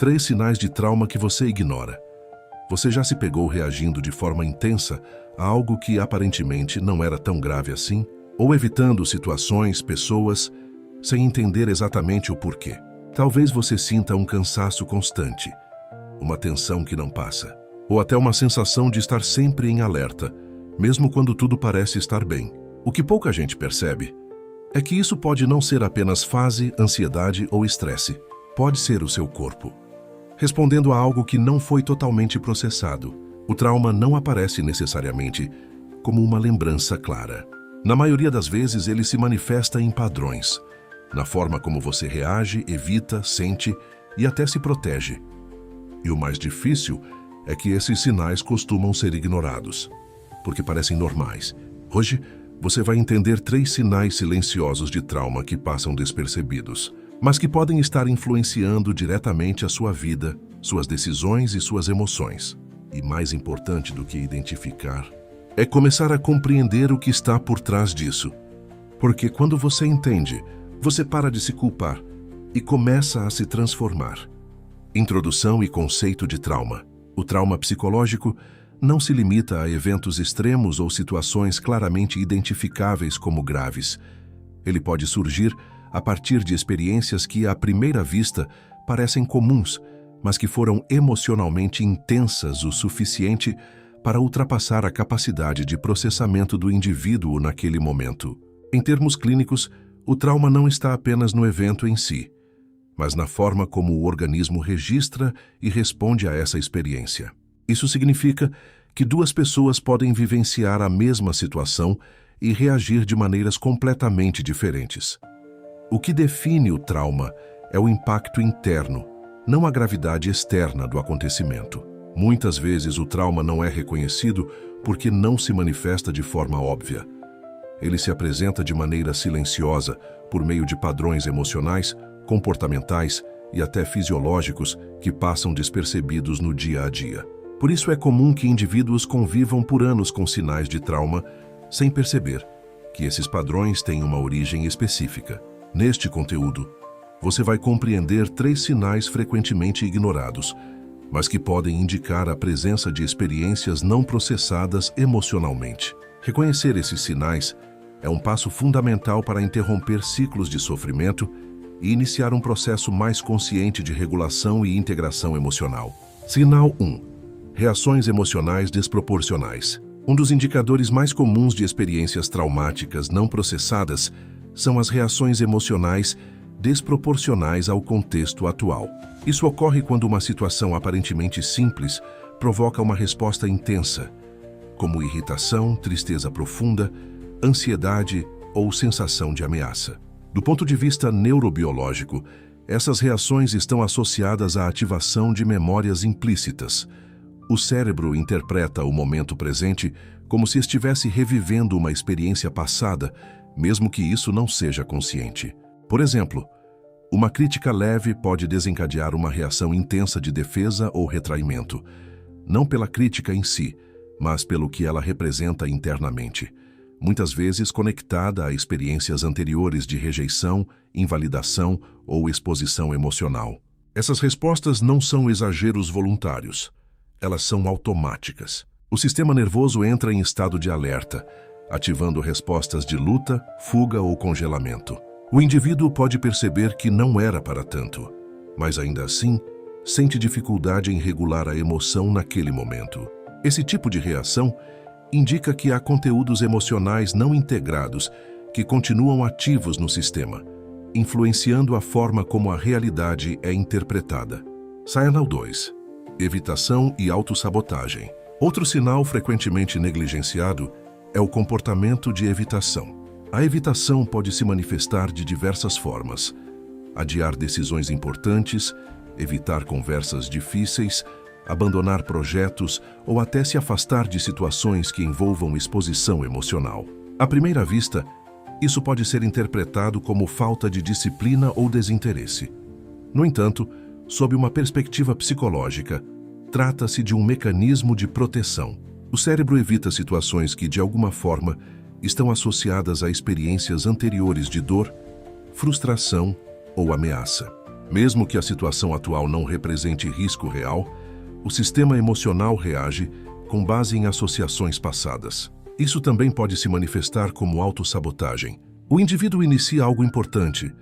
3 sinais de trauma que você ignora. Você já se pegou reagindo de forma intensa a algo que aparentemente não era tão grave assim? Ou evitando situações, pessoas, sem entender exatamente o porquê? Talvez você sinta um cansaço constante, uma tensão que não passa, ou até uma sensação de estar sempre em alerta, mesmo quando tudo parece estar bem. O que pouca gente percebe é que isso pode não ser apenas fase, ansiedade ou estresse. Pode ser o seu corpo respondendo a algo que não foi totalmente processado. O trauma não aparece necessariamente como uma lembrança clara. Na maioria das vezes, ele se manifesta em padrões, na forma como você reage, evita, sente e até se protege. E o mais difícil é que esses sinais costumam ser ignorados, porque parecem normais. Hoje, você vai entender 3 sinais silenciosos de trauma que passam despercebidos, mas que podem estar influenciando diretamente a sua vida, suas decisões e suas emoções. E mais importante do que identificar, é começar a compreender o que está por trás disso. Porque quando você entende, você para de se culpar e começa a se transformar. Introdução e conceito de trauma. O trauma psicológico não se limita a eventos extremos ou situações claramente identificáveis como graves. Ele pode surgir a partir de experiências que, à primeira vista, parecem comuns, mas que foram emocionalmente intensas o suficiente para ultrapassar a capacidade de processamento do indivíduo naquele momento. Em termos clínicos, o trauma não está apenas no evento em si, mas na forma como o organismo registra e responde a essa experiência. Isso significa que 2 pessoas podem vivenciar a mesma situação e reagir de maneiras completamente diferentes. O que define o trauma é o impacto interno, não a gravidade externa do acontecimento. Muitas vezes o trauma não é reconhecido porque não se manifesta de forma óbvia. Ele se apresenta de maneira silenciosa, por meio de padrões emocionais, comportamentais e até fisiológicos que passam despercebidos no dia a dia. Por isso é comum que indivíduos convivam por anos com sinais de trauma sem perceber que esses padrões têm uma origem específica. Neste conteúdo, você vai compreender 3 sinais frequentemente ignorados, mas que podem indicar a presença de experiências não processadas emocionalmente. Reconhecer esses sinais é um passo fundamental para interromper ciclos de sofrimento e iniciar um processo mais consciente de regulação e integração emocional. Sinal 1. Reações emocionais desproporcionais. Um dos indicadores mais comuns de experiências traumáticas não processadas são as reações emocionais desproporcionais ao contexto atual. Isso ocorre quando uma situação aparentemente simples provoca uma resposta intensa, como irritação, tristeza profunda, ansiedade ou sensação de ameaça. Do ponto de vista neurobiológico, essas reações estão associadas à ativação de memórias implícitas. O cérebro interpreta o momento presente como se estivesse revivendo uma experiência passada, mesmo que isso não seja consciente. Por exemplo, uma crítica leve pode desencadear uma reação intensa de defesa ou retraimento, não pela crítica em si, mas pelo que ela representa internamente, muitas vezes conectada a experiências anteriores de rejeição, invalidação ou exposição emocional. Essas respostas não são exageros voluntários, elas são automáticas. O sistema nervoso entra em estado de alerta, ativando respostas de luta, fuga ou congelamento. O indivíduo pode perceber que não era para tanto, mas ainda assim, sente dificuldade em regular a emoção naquele momento. Esse tipo de reação indica que há conteúdos emocionais não integrados que continuam ativos no sistema, influenciando a forma como a realidade é interpretada. Sinal 2. Evitação e autossabotagem. Outro sinal frequentemente negligenciado é o comportamento de evitação. A evitação pode se manifestar de diversas formas: adiar decisões importantes, evitar conversas difíceis, abandonar projetos ou até se afastar de situações que envolvam exposição emocional. À primeira vista, isso pode ser interpretado como falta de disciplina ou desinteresse. No entanto, sob uma perspectiva psicológica, trata-se de um mecanismo de proteção. O cérebro evita situações que, de alguma forma, estão associadas a experiências anteriores de dor, frustração ou ameaça. Mesmo que a situação atual não represente risco real, o sistema emocional reage com base em associações passadas. Isso também pode se manifestar como autossabotagem. O indivíduo inicia algo importante,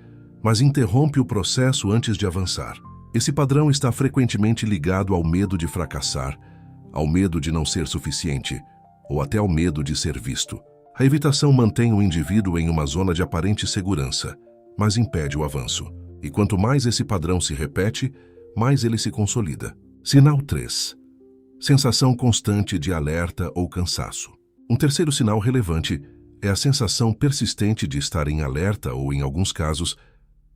mas interrompe o processo antes de avançar. Esse padrão está frequentemente ligado ao medo de fracassar, ao medo de não ser suficiente, ou até ao medo de ser visto. A evitação mantém o indivíduo em uma zona de aparente segurança, mas impede o avanço. E quanto mais esse padrão se repete, mais ele se consolida. Sinal 3. Sensação constante de alerta ou cansaço. Um terceiro sinal relevante é a sensação persistente de estar em alerta ou, em alguns casos,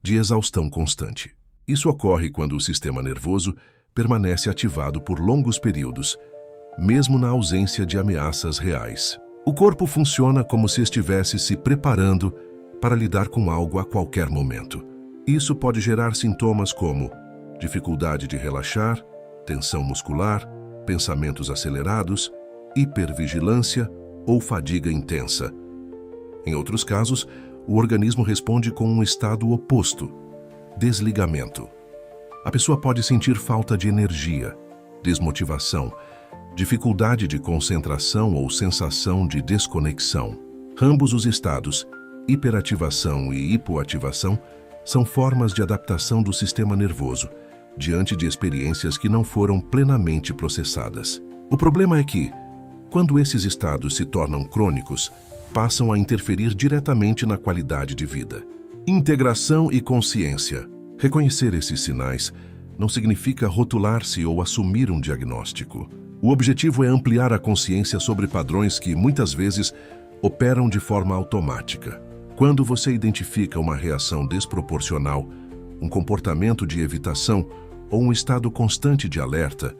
de exaustão constante. Isso ocorre quando o sistema nervoso permanece ativado por longos períodos, mesmo na ausência de ameaças reais. O corpo funciona como se estivesse se preparando para lidar com algo a qualquer momento. Isso pode gerar sintomas como dificuldade de relaxar, tensão muscular, pensamentos acelerados, hipervigilância ou fadiga intensa. Em outros casos, o organismo responde com um estado oposto, desligamento. A pessoa pode sentir falta de energia, desmotivação, dificuldade de concentração ou sensação de desconexão. Ambos os estados, hiperativação e hipoativação, são formas de adaptação do sistema nervoso diante de experiências que não foram plenamente processadas. O problema é que, quando esses estados se tornam crônicos, passam a interferir diretamente na qualidade de vida. Integração e consciência. Reconhecer esses sinais não significa rotular-se ou assumir um diagnóstico. O objetivo é ampliar a consciência sobre padrões que, muitas vezes, operam de forma automática. Quando você identifica uma reação desproporcional, um comportamento de evitação ou um estado constante de alerta,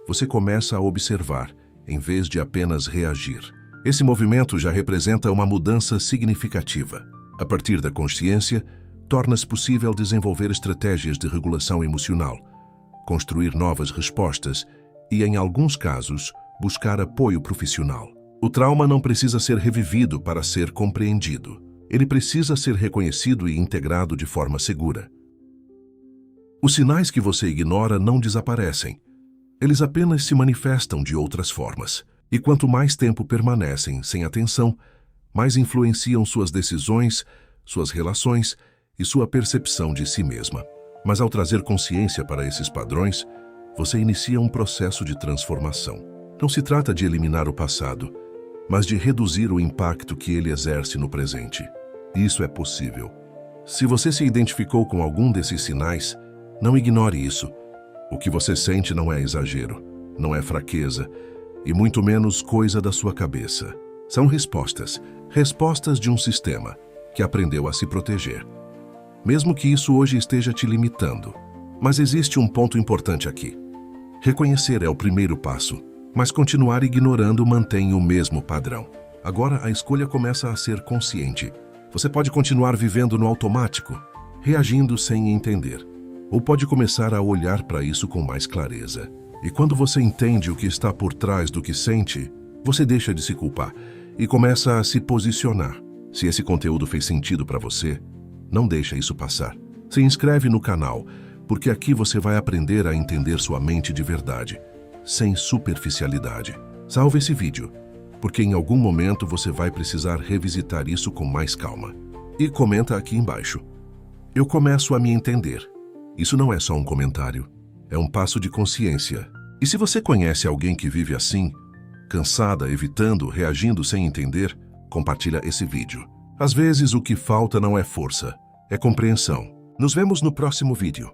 você começa a observar, em vez de apenas reagir. Esse movimento já representa uma mudança significativa. A partir da consciência, torna-se possível desenvolver estratégias de regulação emocional, construir novas respostas e, em alguns casos, buscar apoio profissional. O trauma não precisa ser revivido para ser compreendido. Ele precisa ser reconhecido e integrado de forma segura. Os sinais que você ignora não desaparecem. Eles apenas se manifestam de outras formas. E quanto mais tempo permanecem sem atenção, mais influenciam suas decisões, suas relações e sua percepção de si mesma. Mas ao trazer consciência para esses padrões, você inicia um processo de transformação. Não se trata de eliminar o passado, mas de reduzir o impacto que ele exerce no presente. Isso é possível. Se você se identificou com algum desses sinais, não ignore isso. O que você sente não é exagero, não é fraqueza, e muito menos coisa da sua cabeça. São respostas de um sistema que aprendeu a se proteger. Mesmo que isso hoje esteja te limitando. Mas existe um ponto importante aqui. Reconhecer é o primeiro passo, mas continuar ignorando mantém o mesmo padrão. Agora a escolha começa a ser consciente. Você pode continuar vivendo no automático, reagindo sem entender. Ou pode começar a olhar para isso com mais clareza. E quando você entende o que está por trás do que sente, você deixa de se culpar e começa a se posicionar. Se esse conteúdo fez sentido para você, não deixa isso passar. Se inscreve no canal, porque aqui você vai aprender a entender sua mente de verdade, sem superficialidade. Salve esse vídeo, porque em algum momento você vai precisar revisitar isso com mais calma. E comenta aqui embaixo. Eu começo a me entender. Isso não é só um comentário, é um passo de consciência. E se você conhece alguém que vive assim, cansada, evitando, reagindo sem entender, compartilha esse vídeo. Às vezes o que falta não é força, é compreensão. Nos vemos no próximo vídeo.